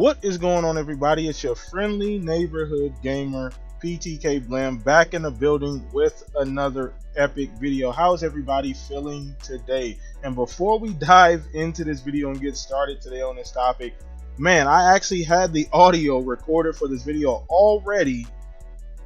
What is going on, everybody? It's your friendly neighborhood gamer PTK Blam back in the building with another epic video. How's everybody feeling today? And before we dive into this video and get started today on this topic, man, I actually had the audio recorded for this video already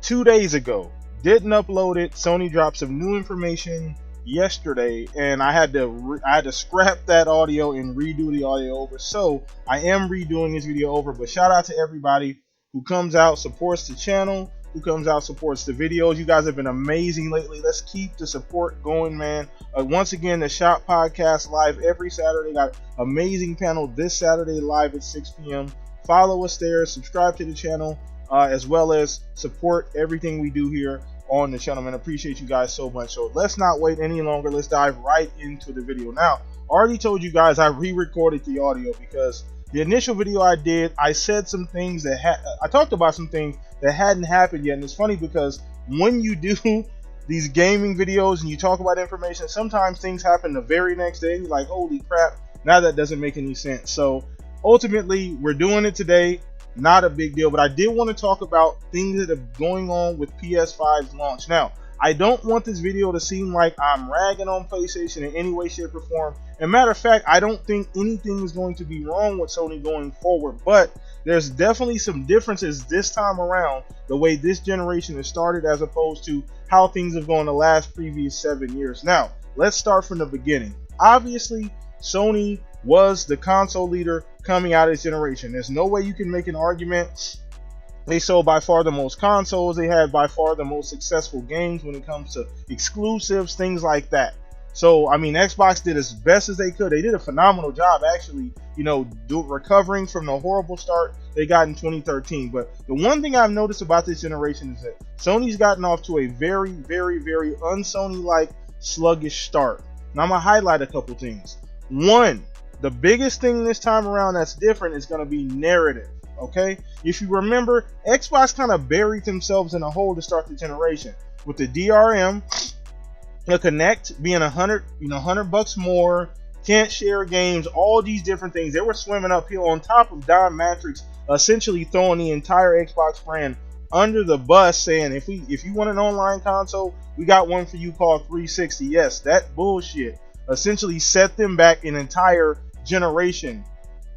2 days ago. Didn't upload it. Sony dropped some new information yesterday, and I had to scrap that audio and redo the audio over. So I am redoing this video over. But shout out to everybody who comes out, supports the channel, who comes out, supports the videos. You guys have been amazing lately. Let's keep the support going, man. Once again, the Shop Podcast live every Saturday. Got amazing panel this Saturday live at 6 p.m. Follow us there, subscribe to the channel, as well as support everything we do here on the channel, man. Appreciate you guys so much. So let's not wait any longer. Let's dive right into the video. Now, already told you guys I re-recorded the audio because the initial video I did, I said some things that I talked about some things that hadn't happened yet. And it's funny because when you do these gaming videos and you talk about information, sometimes things happen the very next day and you're like, holy crap, now that doesn't make any sense. So ultimately, we're doing it today. Not a big deal, but I did want to talk about things that are going on with PS5's launch. Now, I don't want this video to seem like I'm ragging on PlayStation in any way, shape, or form. And matter of fact, I don't think anything is going to be wrong with Sony going forward, but there's definitely some differences this time around, the way this generation has started as opposed to how things have gone the previous 7 years. Now, let's start from the beginning. Obviously, Sony was the console leader coming out of this generation. There's no way you can make an argument. They sold by far the most consoles. They had by far the most successful games when it comes to exclusives, things like that. So, I mean, Xbox did as best as they could. They did a phenomenal job, actually, recovering from the horrible start they got in 2013. But the one thing I've noticed about this generation is that Sony's gotten off to a very, very, very un-Sony-like sluggish start. Now, I'm going to highlight a couple things. One, the biggest thing this time around that's different is going to be narrative, okay? If you remember, Xbox kind of buried themselves in a hole to start the generation with the DRM, the Connect being $100 more, can't share games, all these different things. They were swimming uphill on top of Don Matrix, essentially throwing the entire Xbox brand under the bus, saying if you want an online console, we got one for you called 360. Yes, that bullshit essentially set them back an entire generation.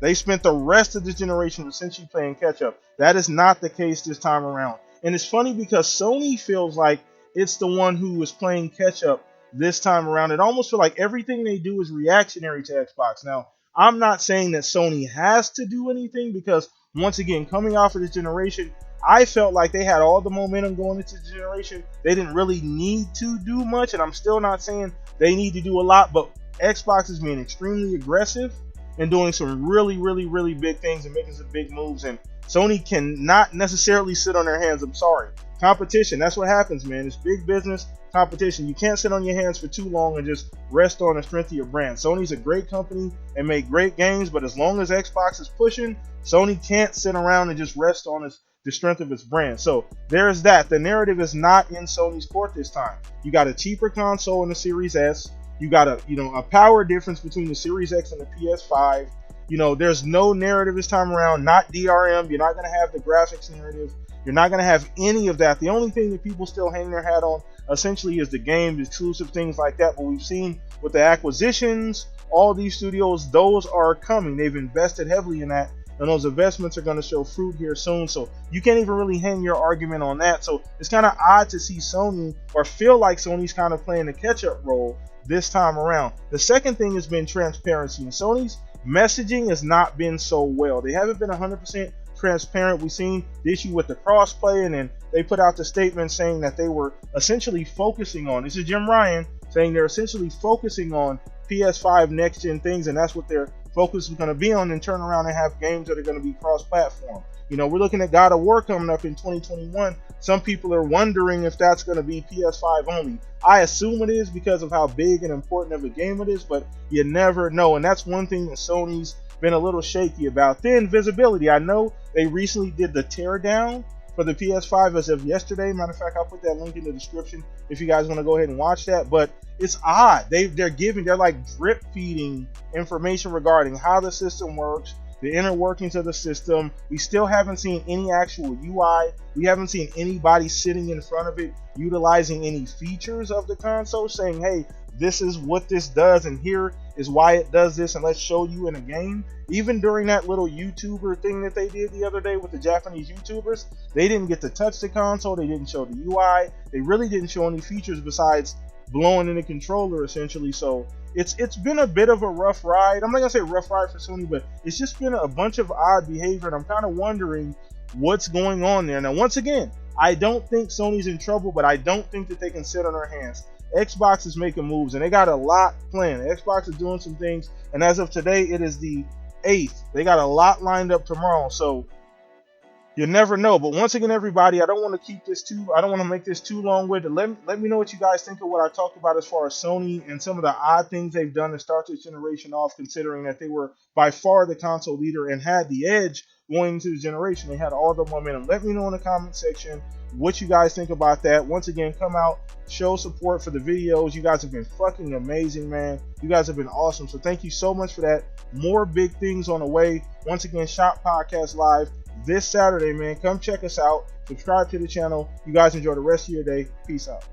They spent the rest of this generation essentially playing catch up. That is not the case this time around. And it's funny because Sony feels like it's the one who is playing catch up this time around. It almost feels like everything they do is reactionary to Xbox. Now, I'm not saying that Sony has to do anything because, once again, coming off of this generation, I felt like they had all the momentum going into the generation. They didn't really need to do much, and I'm still not saying they need to do a lot, but Xbox is being extremely aggressive and doing some really, really, really big things and making some big moves, and Sony cannot necessarily sit on their hands. I'm sorry. Competition, that's what happens, man. It's big business competition. You can't sit on your hands for too long and just rest on the strength of your brand. Sony's a great company and make great games, but as long as Xbox is pushing, Sony can't sit around and just rest on the strength of its brand. So there's that. The narrative is not in Sony's court this time. You got a cheaper console in the Series S. You got a power difference between the Series X and the PS5. There's no narrative this time around, not DRM. You're not going to have the graphics narrative. You're not going to have any of that. The only thing that people still hang their hat on essentially is the game, exclusive things like that. But we've seen with the acquisitions, all these studios, those are coming. They've invested heavily in that, and those investments are going to show fruit here soon. So you can't even really hang your argument on that. So it's kind of odd to see Sony, or feel like Sony's kind of playing the catch-up role this time around. The second thing has been transparency, and Sony's messaging has not been so well. They haven't been 100% transparent. We've seen the issue with the crossplay, and then they put out the statement saying that they were essentially focusing on, this is Jim Ryan saying they're essentially focusing on PS5 next gen things, and that's what their focus is going to be on, and turn around and have games that are going to be cross-platform. We're looking at God of War coming up in 2021. Some people are wondering if that's going to be PS5 only. I assume it is because of how big and important of a game it is, but you never know. And that's one thing that Sony's been a little shaky about. Then visibility. I know they recently did the teardown for the PS5 as of yesterday. Matter of fact, I'll put that link in the description if you guys want to go ahead and watch that. But it's odd. They're like drip feeding information regarding how the system works, the inner workings of the system. We still haven't seen any actual UI. We haven't seen anybody sitting in front of it utilizing any features of the console, saying, hey, this is what this does and here is why it does this, and let's show you in a game. Even during that little YouTuber thing that they did the other day with the Japanese YouTubers, they didn't get to touch the console, they didn't show the UI, they really didn't show any features besides blowing in the controller essentially. So it's been a bit of a rough ride. I'm not gonna say rough ride for Sony, but it's just been a bunch of odd behavior, and I'm kind of wondering what's going on there. Now, once again, I don't think Sony's in trouble, but I don't think that they can sit on their hands. Xbox is making moves, and they got a lot planned. Xbox is doing some things, and as of today, it is the 8th. They got a lot lined up tomorrow, so you never know. But once again, everybody, I don't want to make this too long-winded. Let me know what you guys think of what I talked about as far as Sony and some of the odd things they've done to start this generation off, considering that they were by far the console leader and had the edge going into the generation. They had all the momentum. Let me know in the comment section what you guys think about that. Once again, come out, show support for the videos. You guys have been fucking amazing, man. You guys have been awesome. So thank you so much for that. More big things on the way. Once again, Shop Podcast Live this Saturday, man. Come check us out. Subscribe to the channel. You guys enjoy the rest of your day. Peace out.